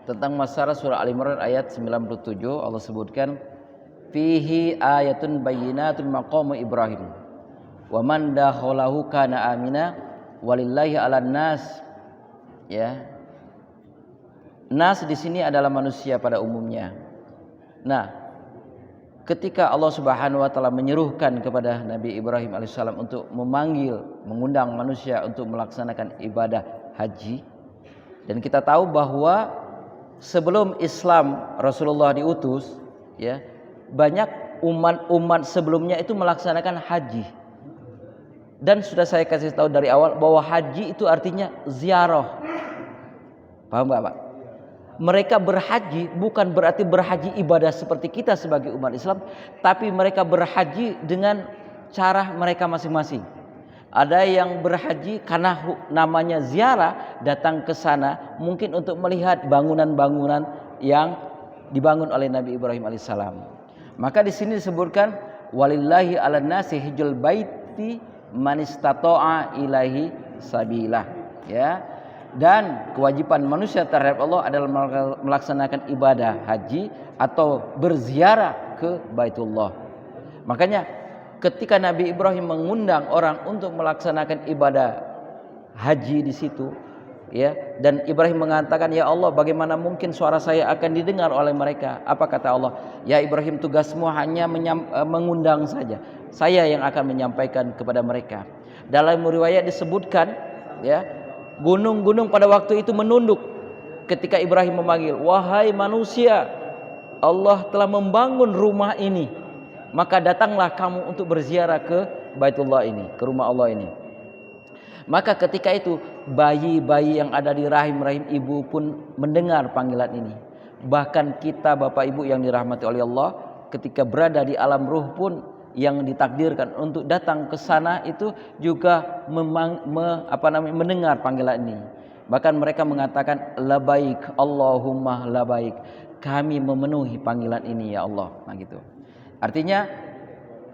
tentang masalah surah Al-Imran ayat 97 Allah sebutkan fihi ayatun bayyinatun maqamu Ibrahim wa man dakhalahu kana amina walillahi 'alan nas. Ya. Nas di sini adalah manusia pada umumnya. Nah, ketika Allah Subhanahu wa taala menyerukan kepada Nabi Ibrahim alaihissalam untuk mengundang manusia untuk melaksanakan ibadah haji, dan kita tahu bahwa sebelum Islam Rasulullah diutus, ya, banyak umat sebelumnya itu melaksanakan haji. Dan sudah saya kasih tahu dari awal bahwa haji itu artinya ziarah. Paham enggak, Pak? Mereka berhaji bukan berarti berhaji ibadah seperti kita sebagai umat Islam, tapi mereka berhaji dengan cara mereka masing-masing. Ada yang berhaji karena namanya ziarah, datang ke sana mungkin untuk melihat bangunan-bangunan yang dibangun oleh Nabi Ibrahim alaihissalam. Maka di sini disebutkan walillahi 'alan nasi hajjul baiti man istata'a ilaihi sabila, ya. Dan kewajiban manusia terhadap Allah adalah melaksanakan ibadah haji atau berziarah ke Baitullah. Makanya ketika Nabi Ibrahim mengundang orang untuk melaksanakan ibadah haji di situ, ya, dan Ibrahim mengatakan, ya Allah, bagaimana mungkin suara saya akan didengar oleh mereka? Apa kata Allah? Ya Ibrahim, tugasmu hanya mengundang saja. Saya yang akan menyampaikan kepada mereka. Dalam riwayat disebutkan, ya, gunung-gunung pada waktu itu menunduk ketika Ibrahim memanggil, "Wahai manusia, Allah telah membangun rumah ini, maka datanglah kamu untuk berziarah ke Baitullah ini, ke rumah Allah ini." Maka ketika itu bayi-bayi yang ada di rahim-rahim ibu pun mendengar panggilan ini. Bahkan kita Bapak Ibu yang dirahmati oleh Allah, ketika berada di alam ruh pun yang ditakdirkan untuk datang ke sana itu juga mendengar panggilan ini. Bahkan mereka mengatakan, labaik Allahumma labaik, kami memenuhi panggilan ini ya Allah. Nah gitu. Artinya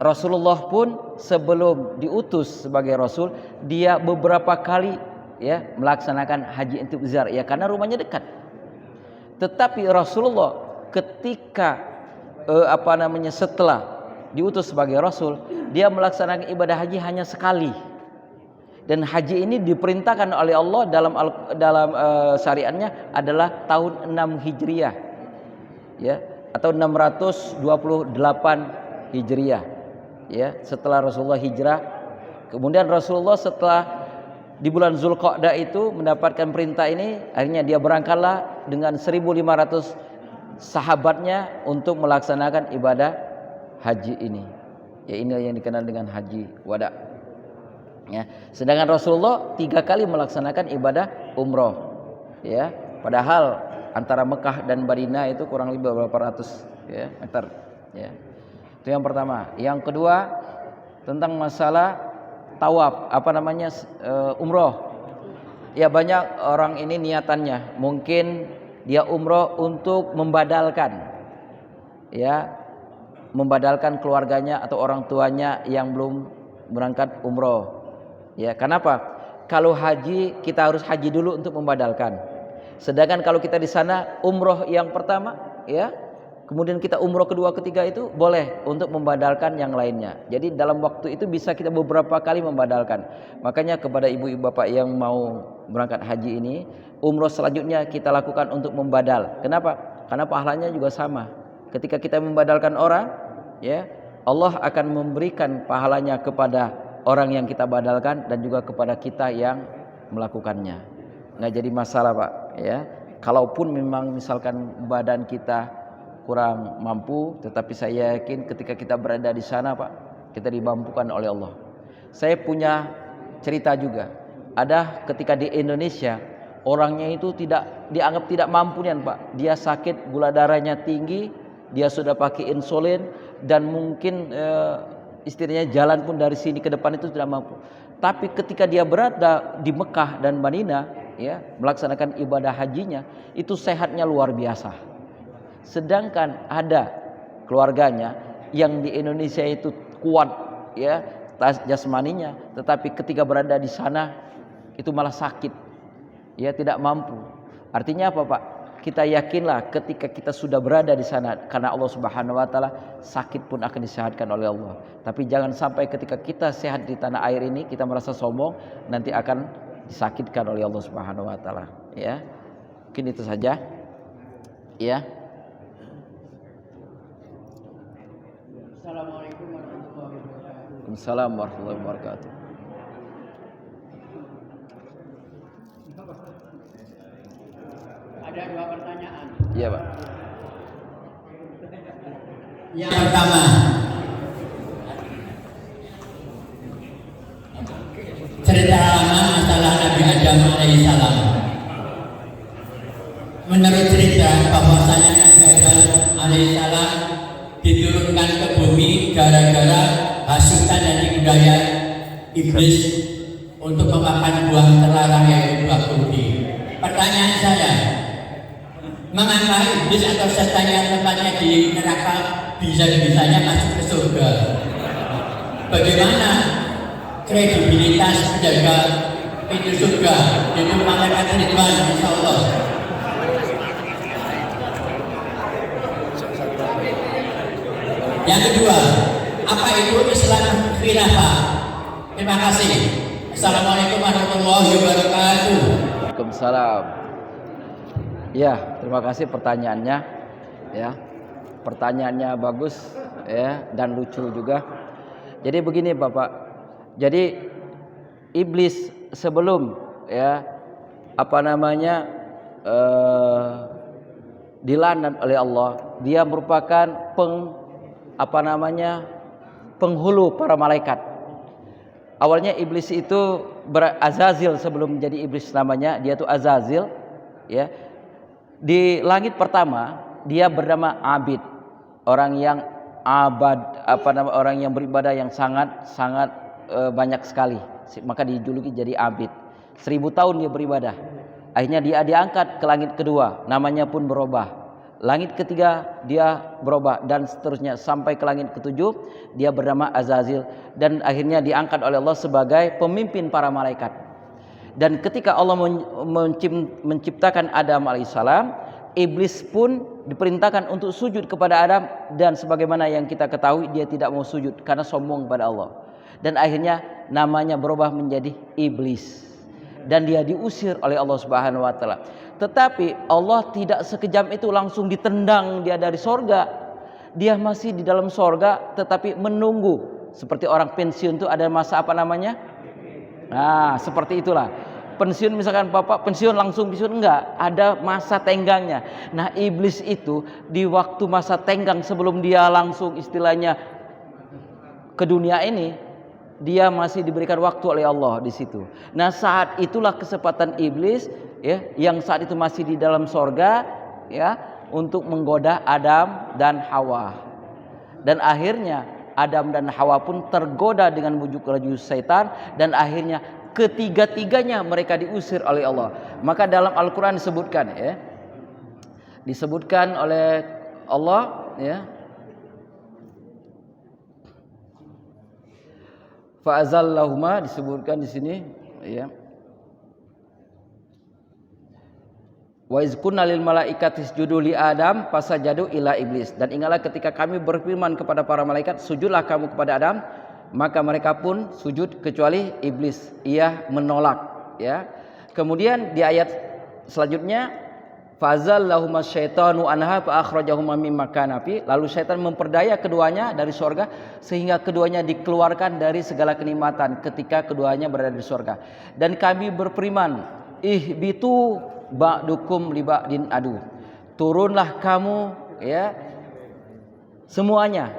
Rasulullah pun sebelum diutus sebagai Rasul, dia beberapa kali ya melaksanakan haji intibzar ya karena rumahnya dekat. Tetapi Rasulullah ketika setelah diutus sebagai Rasul, dia melaksanakan ibadah haji hanya sekali. Dan haji ini diperintahkan oleh Allah dalam syariatnya adalah tahun 6 Hijriah. Ya, atau 628 Hijriah. Ya, setelah Rasulullah hijrah. Kemudian Rasulullah setelah di bulan Zulqa'dah itu mendapatkan perintah ini, akhirnya dia berangkatlah dengan 1.500 sahabatnya untuk melaksanakan ibadah haji ini. Ya, ini yang dikenal dengan haji wada. Ya, sedangkan Rasulullah 3 kali melaksanakan ibadah umroh. Ya, padahal antara Mekah dan Madinah itu kurang lebih beberapa ratus meter. Ya. Itu yang pertama. Yang kedua tentang masalah tawaf, umroh. Ya, banyak orang ini niatannya mungkin dia umroh untuk membadalkan, ya, membadalkan keluarganya atau orang tuanya yang belum berangkat umroh. Ya, kenapa? Kalau haji kita harus haji dulu untuk membadalkan. Sedangkan kalau kita di sana umroh yang pertama, ya, kemudian kita umroh kedua, ketiga itu boleh untuk membadalkan yang lainnya. Jadi dalam waktu itu bisa kita beberapa kali membadalkan. Makanya kepada ibu-ibu bapak yang mau berangkat haji ini, umroh selanjutnya kita lakukan untuk membadal. Kenapa? Karena pahalanya juga sama. Ketika kita membadalkan orang, ya, Allah akan memberikan pahalanya kepada orang yang kita badalkan dan juga kepada kita yang melakukannya. Nggak jadi masalah, Pak, ya. Kalaupun memang misalkan badan kita kurang mampu, tetapi saya yakin ketika kita berada di sana, Pak, kita dimampukan oleh Allah. Saya punya cerita juga. Ada ketika di Indonesia, orangnya itu dianggap tidak mampu nih, Pak. Dia sakit, gula darahnya tinggi, dia sudah pakai insulin dan mungkin istilahnya jalan pun dari sini ke depan itu tidak mampu. Tapi ketika dia berada di Mekah dan Madinah, ya, melaksanakan ibadah hajinya, itu sehatnya luar biasa. Sedangkan ada keluarganya yang di Indonesia itu kuat, ya, jasmaninya, tetapi ketika berada di sana itu malah sakit, ya, tidak mampu. Artinya apa, Pak? Kita yakinlah ketika kita sudah berada di sana, karena Allah Subhanahu wa taala, sakit pun akan disehatkan oleh Allah. Tapi jangan sampai ketika kita sehat di tanah air ini kita merasa sombong, nanti akan disakitkan oleh Allah Subhanahu wa taala, ya. Mungkin itu saja. Ya. Assalamualaikum warahmatullahi wabarakatuh. Waalaikumsalam warahmatullahi wabarakatuh. Ada 2 pertanyaan. Iya, Pak. Yang pertama, cerita lama masalah Nabi Adam alaihissalam. Menurut cerita bahwasanya Nabi Adam alaihissalam diturunkan ke bumi gara-gara hasutan dari budaya iblis untuk memakan buah terlarang yaitu buah kurdi. Pertanyaan saya, mengapa iblis atau setan yang tempatnya di neraka bisa-bisanya masuk ke surga? Bagaimana kredibilitas menjaga pintu surga? Itu malaikat Ridwan, insya Allah. Yang kedua, apa itu Islam khilafah? Terima kasih. Assalamualaikum warahmatullahi wabarakatuh. Waalaikumsalam. Ya, terima kasih pertanyaannya. Ya, pertanyaannya bagus, ya, dan lucu juga. Jadi begini, Bapak. Jadi iblis sebelum dilaknat oleh Allah, dia merupakan penghulu para malaikat. Awalnya iblis itu Azazil, sebelum menjadi iblis namanya dia itu Azazil, ya. Di langit pertama dia bernama Abid, orang yang orang yang beribadah yang sangat banyak sekali, maka dijuluki jadi Abid. 1000 tahun dia beribadah. Akhirnya dia diangkat ke langit kedua, namanya pun berubah. Langit ketiga dia berubah dan seterusnya sampai ke langit ketujuh dia bernama Azazil, dan akhirnya diangkat oleh Allah sebagai pemimpin para malaikat. Dan ketika Allah menciptakan Adam alaihissalam, iblis pun diperintahkan untuk sujud kepada Adam, dan sebagaimana yang kita ketahui dia tidak mau sujud karena sombong kepada Allah. Dan akhirnya namanya berubah menjadi iblis dan dia diusir oleh Allah Subhanahu wa taala. Tetapi Allah tidak sekejam itu langsung ditendang dia dari sorga. Dia masih di dalam sorga tetapi menunggu. Seperti orang pensiun itu ada masa Nah, seperti itulah. Pensiun, misalkan bapak pensiun langsung pensiun, enggak, ada masa tenggangnya. Nah, iblis itu di waktu masa tenggang sebelum dia langsung istilahnya ke dunia ini, dia masih diberikan waktu oleh Allah di situ. Nah, saat itulah kesempatan iblis yang saat itu masih di dalam sorga untuk menggoda Adam dan Hawa. Dan akhirnya Adam dan Hawa pun tergoda dengan bujuk rayu setan, dan akhirnya ketiga-tiganya mereka diusir oleh Allah. Maka dalam Al-Qur'an disebutkan oleh Allah fa'azallahuma, disebutkan di sini wa iz kunna lil malaikati isjudu li Adam fasajadu ila iblis. Dan ingatlah ketika kami berfirman kepada para malaikat, sujudlah kamu kepada Adam, maka mereka pun sujud kecuali iblis, ia menolak. Kemudian di ayat selanjutnya, fazallahuma syaitanu anha fa akhrajahuma mimma kana fi, lalu syaitan memperdaya keduanya dari surga sehingga keduanya dikeluarkan dari segala kenikmatan ketika keduanya berada di surga. Dan kami berfirman, ihbitu ba'dukum li ba'din adu, turunlah kamu semuanya.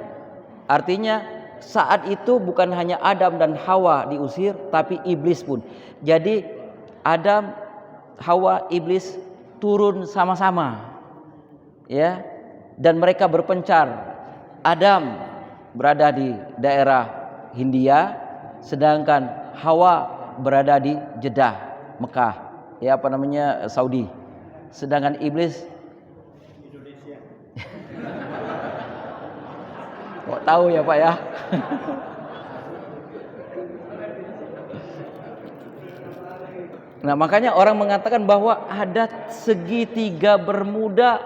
Artinya saat itu bukan hanya Adam dan Hawa diusir, tapi iblis pun. Jadi Adam, Hawa, iblis turun sama-sama, dan mereka berpencar. Adam berada di daerah Hindia, sedangkan Hawa berada di Jeddah, Mekah, Saudi. Sedangkan iblis Indonesia. Kok tahu ya Pak ya? Nah, makanya orang mengatakan bahwa ada segitiga Bermuda,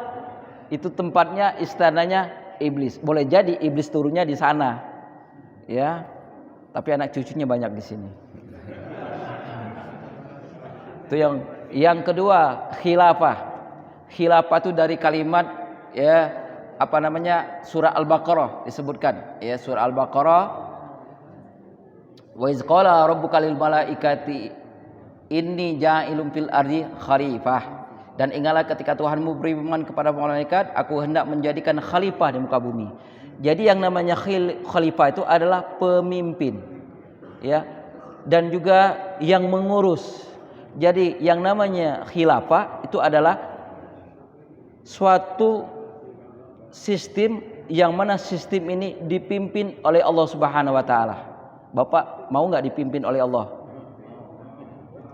itu tempatnya, istananya iblis. Boleh jadi iblis turunnya di sana, tapi anak cucunya banyak di sini. Itu yang kedua, khilafah. Khilafah itu dari kalimat surah Al-Baqarah disebutkan, surah Al-Baqarah, wa iz qala rabbuka lil malaikati inni ja'ilun fil ardi khalifah. Dan ingatlah ketika Tuhanmu berfirman kepada malaikat, aku hendak menjadikan khalifah di muka bumi. Jadi yang namanya khalifah itu adalah pemimpin, dan juga yang mengurus. Jadi yang namanya khilafah itu adalah suatu sistem yang mana sistem ini dipimpin oleh Allah Subhanahu wa taala. Bapak mau enggak dipimpin oleh Allah?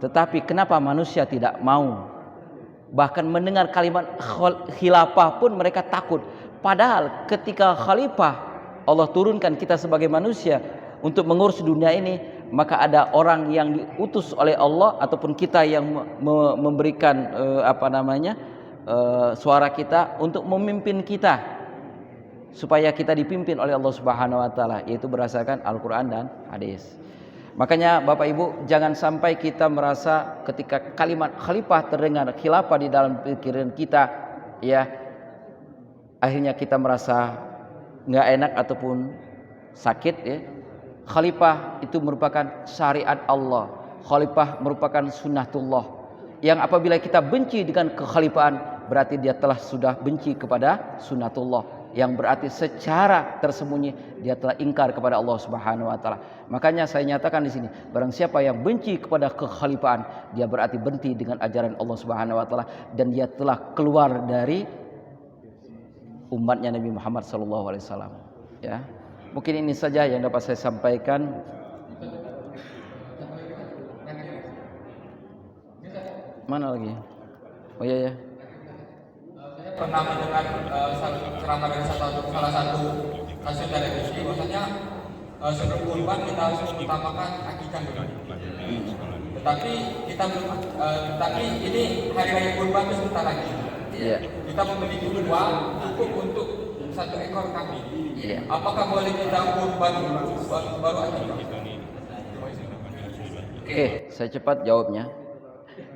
Tetapi kenapa manusia tidak mau? Bahkan mendengar kalimat khilafah pun mereka takut. Padahal ketika khalifah Allah turunkan kita sebagai manusia untuk mengurus dunia ini, maka ada orang yang diutus oleh Allah ataupun kita yang memberikan suara kita untuk memimpin kita supaya kita dipimpin oleh Allah Subhanahu wa taala, yaitu berdasarkan Al-Qur'an dan hadis. Makanya Bapak Ibu, jangan sampai kita merasa ketika kalimat khalifah terdengar, khilafah di dalam pikiran kita, akhirnya kita merasa nggak enak ataupun sakit. Khalifah itu merupakan syariat Allah, Khalifah merupakan sunnatullah, yang apabila kita benci dengan kekhalifahan berarti dia telah sudah benci kepada sunnatullah, yang berarti secara tersembunyi dia telah ingkar kepada Allah Subhanahu wa taala. Makanya saya nyatakan di sini, barang siapa yang benci kepada kekhalifahan, dia berarti benci dengan ajaran Allah Subhanahu wa taala dan dia telah keluar dari umatnya Nabi Muhammad sallallahu alaihi wasallam. Ya. Mungkin ini saja yang dapat saya sampaikan. Mana lagi? Oh iya ya. Pernah mendengar ceramah dari salah satu hasil televisi, bahwasanya sebelum kurban kita harus mengutamakan akikah dulu. Tetapi ini hari raya kurban itu sebentar lagi. Iya. Kita memiliki uang cukup untuk 1 ekor kambing. Iya. Apakah boleh kita kurban baru akikah? Oke, saya cepat jawabnya.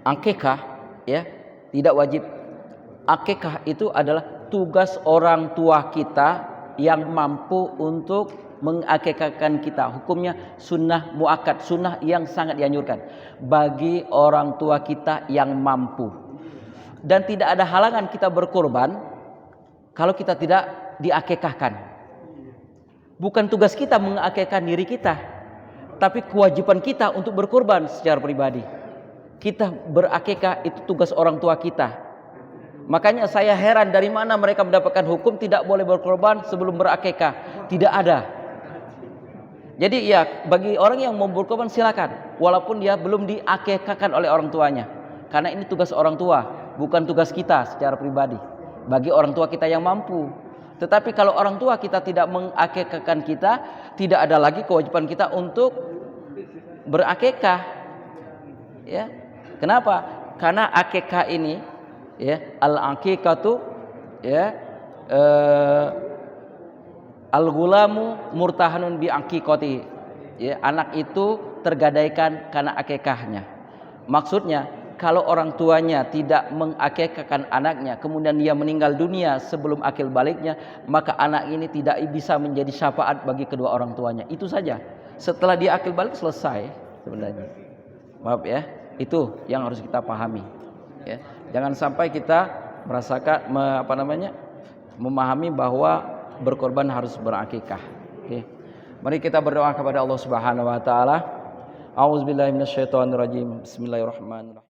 Akikah ya tidak wajib. Akikah itu adalah tugas orang tua kita yang mampu untuk mengakikahkan kita. Hukumnya sunnah muakkad, sunnah yang sangat dianjurkan bagi orang tua kita yang mampu. Dan tidak ada halangan kita berkorban kalau kita tidak diakikahkan. Bukan tugas kita mengakikahkan diri kita, tapi kewajiban kita untuk berkorban secara pribadi. Kita berakikah itu tugas orang tua kita. Makanya saya heran dari mana mereka mendapatkan hukum tidak boleh berkorban sebelum berakikah. Tidak ada. Jadi ya bagi orang yang mau berkorban silakan, walaupun dia belum diakikahkan oleh orang tuanya. Karena ini tugas orang tua, bukan tugas kita secara pribadi. Bagi orang tua kita yang mampu. Tetapi kalau orang tua kita tidak mengakikahkan kita, tidak ada lagi kewajiban kita untuk berakikah. Ya. Kenapa? Karena akikah ini ya, al-aqiqatu ya al-ghulamu murtahanun bi aqiqati. Ya, anak itu tergadaikan karena akikahnya. Maksudnya kalau orang tuanya tidak mengakikahkan anaknya, kemudian dia meninggal dunia sebelum akil baliknya, maka anak ini tidak bisa menjadi syafaat bagi kedua orang tuanya. Itu saja. Setelah dia akil balik selesai sebenarnya. Maaf ya. Itu yang harus kita pahami. Ya. Jangan sampai kita merasakan memahami bahwa berkorban harus berakikah. Oke. Mari kita berdoa kepada Allah Subhanahu wa taala. A'udzubillahi minasyaitonirrajim. Bismillahirrahmanirrahim.